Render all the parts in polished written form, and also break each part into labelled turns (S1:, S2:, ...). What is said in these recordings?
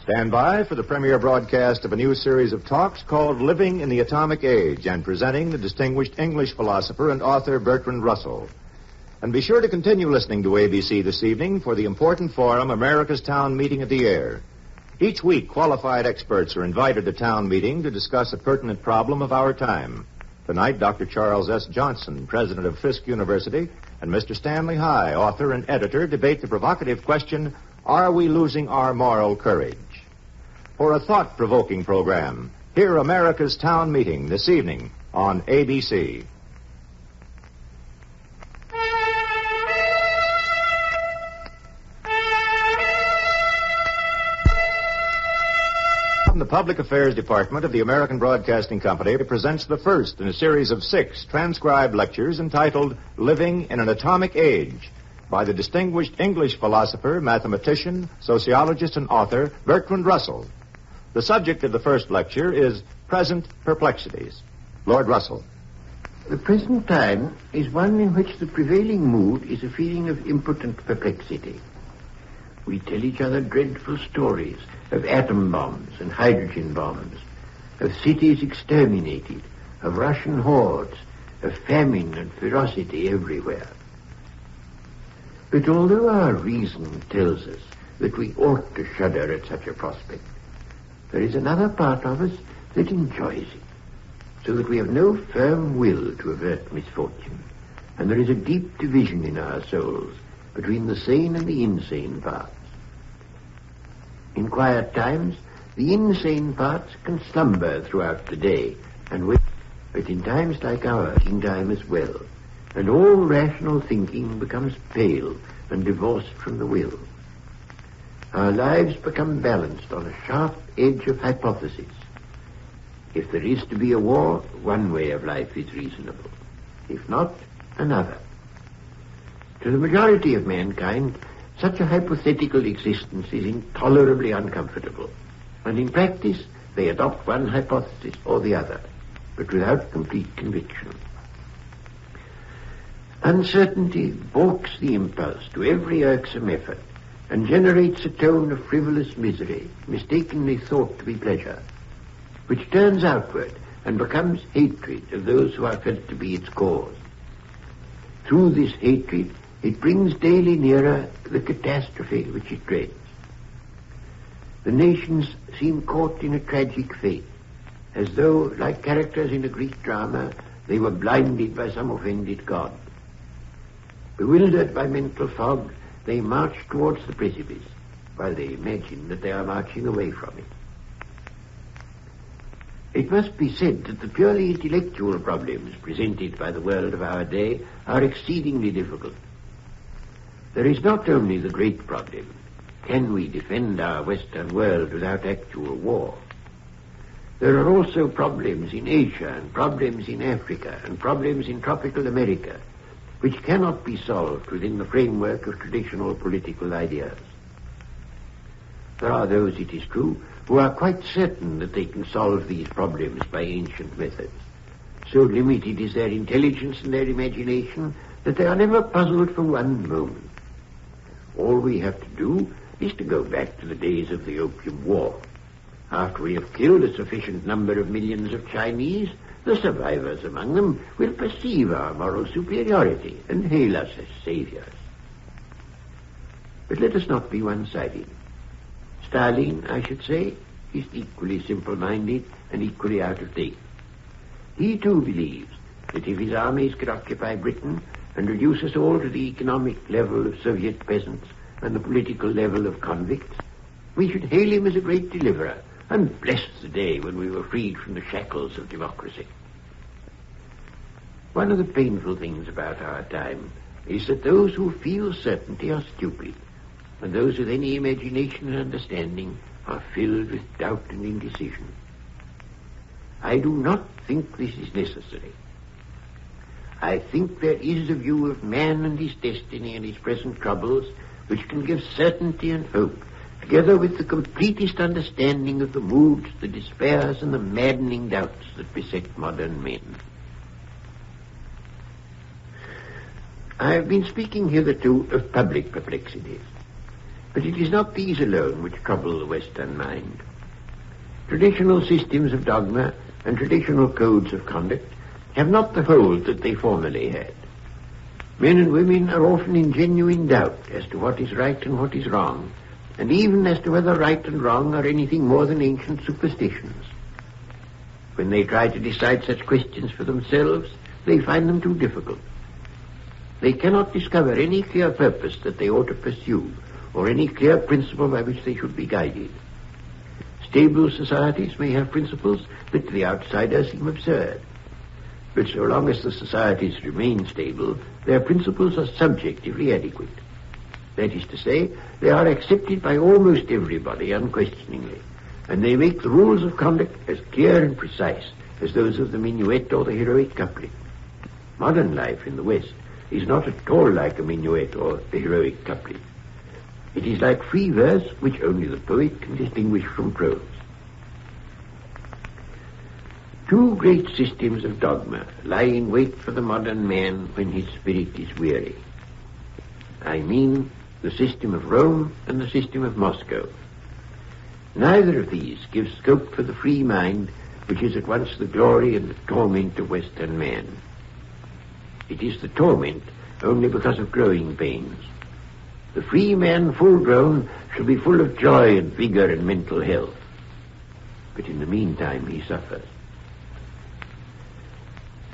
S1: Stand by for the premiere broadcast of a new series of talks called Living in the Atomic Age, and presenting the distinguished English philosopher and author Bertrand Russell. And be sure to continue listening to ABC this evening for the important forum, America's Town Meeting of the Year. Each week, qualified experts are invited to town meeting to discuss a pertinent problem of our time. Tonight, Dr. Charles S. Johnson, president of Fisk University, and Mr. Stanley High, author and editor, debate the provocative question, are we losing our moral courage? For a thought-provoking program, hear America's Town Meeting this evening on ABC. The Public Affairs Department of the American Broadcasting Company presents the first in a series of 6 transcribed lectures entitled Living in an Atomic Age by the distinguished English philosopher, mathematician, sociologist, and author Bertrand Russell. The subject of the first lecture is Present Perplexities. Lord Russell.
S2: The present time is one in which the prevailing mood is a feeling of impotent perplexity. We tell each other dreadful stories of atom bombs and hydrogen bombs, of cities exterminated, of Russian hordes, of famine and ferocity everywhere. But although our reason tells us that we ought to shudder at such a prospect, there is another part of us that enjoys it, so that we have no firm will to avert misfortune, and there is a deep division in our souls between the sane and the insane parts. In quiet times, the insane parts can slumber throughout the day and wait, but in times like ours, in time as well, and all rational thinking becomes pale and divorced from the will. Our lives become balanced on a sharp edge of hypothesis. If there is to be a war, one way of life is reasonable. If not, another. To the majority of mankind, such a hypothetical existence is intolerably uncomfortable, and in practice they adopt one hypothesis or the other, but without complete conviction. Uncertainty balks the impulse to every irksome effort, and generates a tone of frivolous misery, mistakenly thought to be pleasure, which turns outward and becomes hatred of those who are felt to be its cause. Through this hatred, it brings daily nearer the catastrophe which it dreads. The nations seem caught in a tragic fate, as though, like characters in a Greek drama, they were blinded by some offended god. Bewildered by mental fog, they march towards the precipice, while they imagine that they are marching away from it. It must be said that the purely intellectual problems presented by the world of our day are exceedingly difficult. There is not only the great problem, can we defend our Western world without actual war? There are also problems in Asia and problems in Africa and problems in tropical America, which cannot be solved within the framework of traditional political ideas. There are those, it is true, who are quite certain that they can solve these problems by ancient methods. So limited is their intelligence and their imagination that they are never puzzled for one moment. All we have to do is to go back to the days of the Opium War. After we have killed a sufficient number of millions of Chinese, the survivors among them will perceive our moral superiority and hail us as saviors. But let us not be one-sided. Stalin, I should say, is equally simple-minded and equally out of date. He too believes that if his armies could occupy Britain and reduce us all to the economic level of Soviet peasants and the political level of convicts, we should hail him as a great deliverer and bless the day when we were freed from the shackles of democracy. One of the painful things about our time is that those who feel certainty are stupid, and those with any imagination and understanding are filled with doubt and indecision. I do not think this is necessary. I think there is a view of man and his destiny and his present troubles which can give certainty and hope, together with the completest understanding of the moods, the despairs, and the maddening doubts that beset modern men. I have been speaking hitherto of public perplexities. But it is not these alone which trouble the Western mind. Traditional systems of dogma and traditional codes of conduct have not the hold that they formerly had. Men and women are often in genuine doubt as to what is right and what is wrong, and even as to whether right and wrong are anything more than ancient superstitions. When they try to decide such questions for themselves, they find them too difficult. They cannot discover any clear purpose that they ought to pursue, or any clear principle by which they should be guided. Stable societies may have principles that to the outsider seem absurd, but so long as the societies remain stable, their principles are subjectively adequate. That is to say, they are accepted by almost everybody unquestioningly, and they make the rules of conduct as clear and precise as those of the minuet or the heroic couplet. Modern life in the West is not at all like a minuet or the heroic couplet. It is like free verse which only the poet can distinguish from prose. Two great systems of dogma lie in wait for the modern man when his spirit is weary. I mean the system of Rome and the system of Moscow. Neither of these gives scope for the free mind, which is at once the glory and the torment of Western man. It is the torment only because of growing pains. The free man, full grown, shall be full of joy and vigor and mental health. But in the meantime he suffers.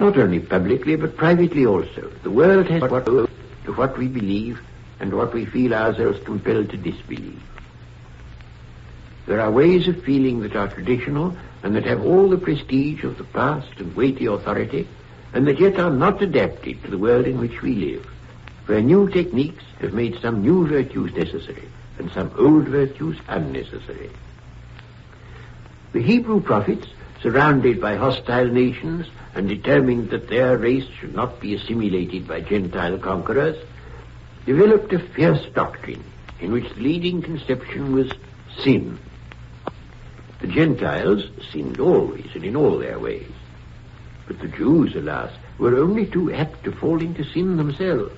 S2: Not only publicly, but privately also. The world has what to what we believe and what we feel ourselves compelled to disbelieve. There are ways of feeling that are traditional and that have all the prestige of the past and weighty authority, and that yet are not adapted to the world in which we live, where new techniques have made some new virtues necessary and some old virtues unnecessary. The Hebrew prophets, surrounded by hostile nations and determined that their race should not be assimilated by Gentile conquerors, developed a fierce doctrine in which the leading conception was sin. The Gentiles sinned always and in all their ways. But the Jews, alas, were only too apt to fall into sin themselves.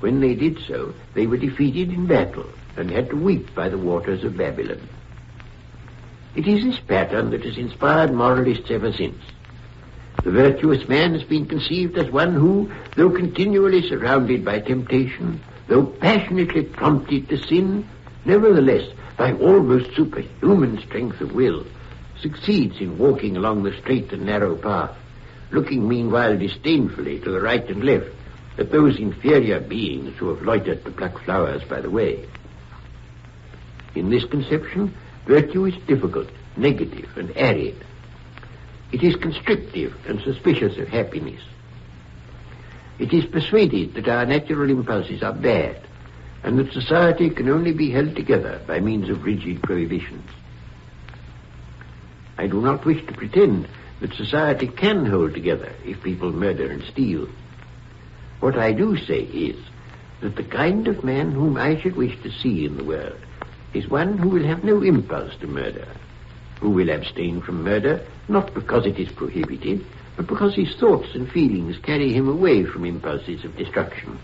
S2: When they did so, they were defeated in battle and had to weep by the waters of Babylon. It is this pattern that has inspired moralists ever since. The virtuous man has been conceived as one who, though continually surrounded by temptation, though passionately prompted to sin, nevertheless, by almost superhuman strength of will, succeeds in walking along the straight and narrow path, looking meanwhile disdainfully to the right and left at those inferior beings who have loitered to pluck flowers by the way. In this conception, virtue is difficult, negative, and arid. It is constrictive and suspicious of happiness. It is persuaded that our natural impulses are bad, and that society can only be held together by means of rigid prohibitions. I do not wish to pretend that society can hold together if people murder and steal. What I do say is that the kind of man whom I should wish to see in the world is one who will have no impulse to murder, who will abstain from murder not because it is prohibited, but because his thoughts and feelings carry him away from impulses of destruction.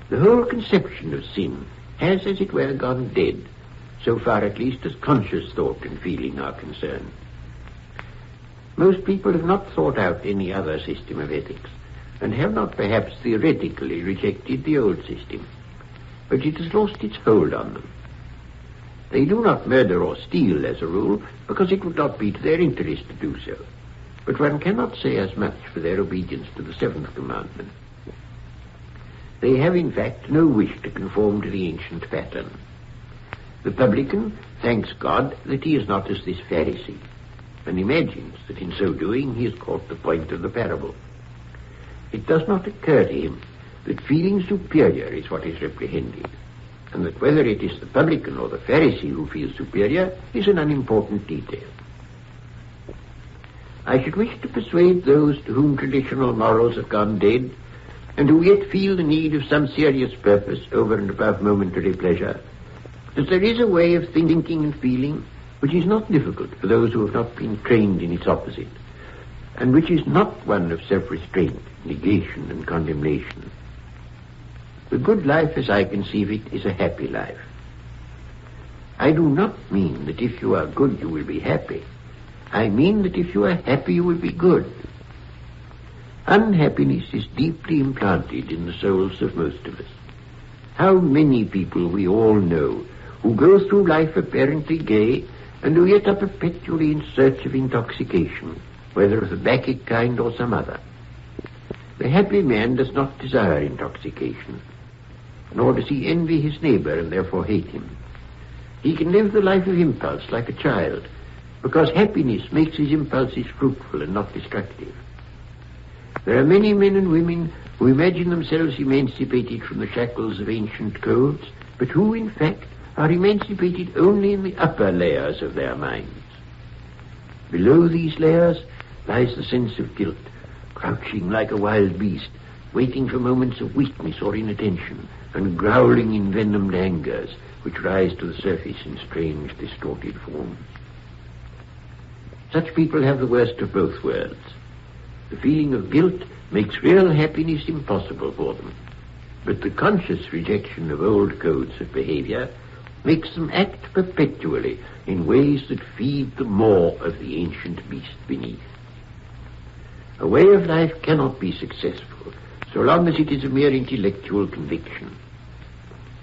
S2: The whole conception of sin has, as it were, gone dead, so far at least as conscious thought and feeling are concerned. Most people have not thought out any other system of ethics, and have not perhaps theoretically rejected the old system, but it has lost its hold on them. They do not murder or steal as a rule, because it would not be to their interest to do so, but one cannot say as much for their obedience to the seventh commandment. They have in fact no wish to conform to the ancient pattern. The publican thanks God that he is not as this Pharisee, and imagines that in so doing he has caught the point of the parable. It does not occur to him that feeling superior is what is reprehended, and that whether it is the publican or the Pharisee who feels superior is an unimportant detail. I should wish to persuade those to whom traditional morals have gone dead, and who yet feel the need of some serious purpose over and above momentary pleasure, that there is a way of thinking and feeling which is not difficult for those who have not been trained in its opposite, and which is not one of self-restraint, negation, and condemnation. The good life, as I conceive it, is a happy life. I do not mean that if you are good, you will be happy. I mean that if you are happy, you will be good. Unhappiness is deeply implanted in the souls of most of us. How many people we all know who go through life apparently gay and who yet are perpetually in search of intoxication, whether of the bacchic kind or some other. The happy man does not desire intoxication, nor does he envy his neighbor and therefore hate him. He can live the life of impulse like a child, because happiness makes his impulses fruitful and not destructive. There are many men and women who imagine themselves emancipated from the shackles of ancient codes, but who, in fact, are emancipated only in the upper layers of their minds. Below these layers lies the sense of guilt, crouching like a wild beast, waiting for moments of weakness or inattention, and growling in venomed angers, which rise to the surface in strange, distorted forms. Such people have the worst of both worlds. The feeling of guilt makes real happiness impossible for them, but the conscious rejection of old codes of behavior makes them act perpetually in ways that feed the maw of the ancient beast beneath. A way of life cannot be successful so long as it is a mere intellectual conviction.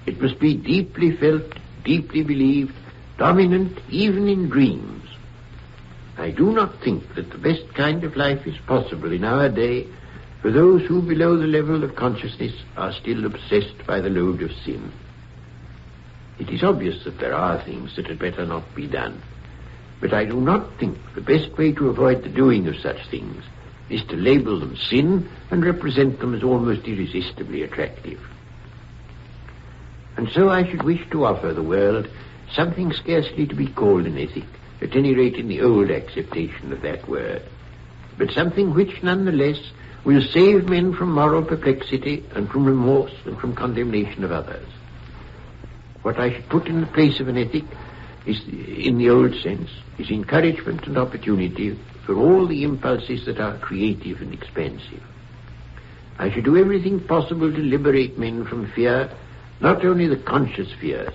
S2: It must be deeply felt, deeply believed, dominant even in dreams. I do not think that the best kind of life is possible in our day for those who below the level of consciousness are still obsessed by the load of sin. It is obvious that there are things that had better not be done, but I do not think the best way to avoid the doing of such things is to label them sin and represent them as almost irresistibly attractive. And so I should wish to offer the world something scarcely to be called an ethic, at any rate in the old acceptation of that word, but something which nonetheless will save men from moral perplexity and from remorse and from condemnation of others. What I should put in the place of an ethic is, in the old sense, is encouragement and opportunity for all the impulses that are creative and expansive. I should do everything possible to liberate men from fear, not only the conscious fears,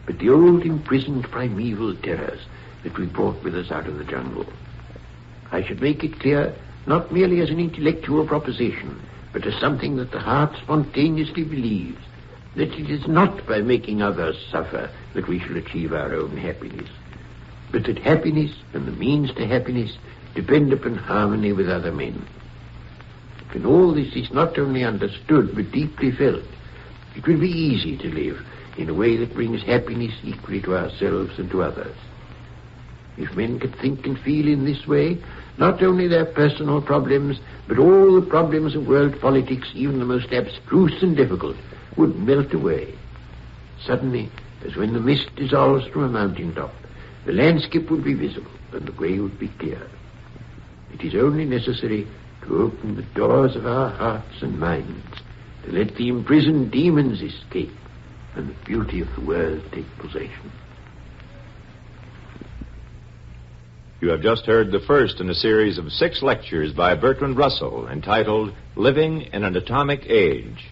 S2: but the old imprisoned primeval terrors that we brought with us out of the jungle. I should make it clear, not merely as an intellectual proposition, but as something that the heart spontaneously believes, that it is not by making others suffer that we shall achieve our own happiness, but that happiness and the means to happiness depend upon harmony with other men. When all this is not only understood but deeply felt, it will be easy to live in a way that brings happiness equally to ourselves and to others. If men could think and feel in this way, not only their personal problems, but all the problems of world politics, even the most abstruse and difficult, would melt away. Suddenly, as when the mist dissolves from a mountaintop, the landscape would be visible and the way would be clear. It is only necessary to open the doors of our hearts and minds, to let the imprisoned demons escape and the beauty of the world take possession.
S1: You have just heard the first in a series of 6 lectures by Bertrand Russell entitled Living in an Atomic Age.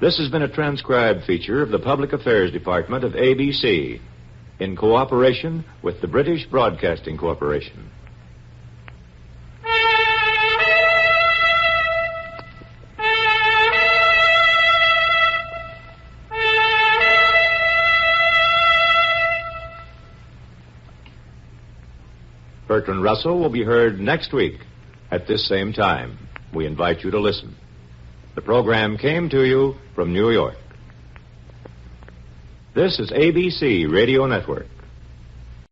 S1: This has been a transcribed feature of the Public Affairs Department of ABC in cooperation with the British Broadcasting Corporation. Bertrand Russell will be heard next week at this same time. We invite you to listen. The program came to you from New York. This is ABC Radio Network.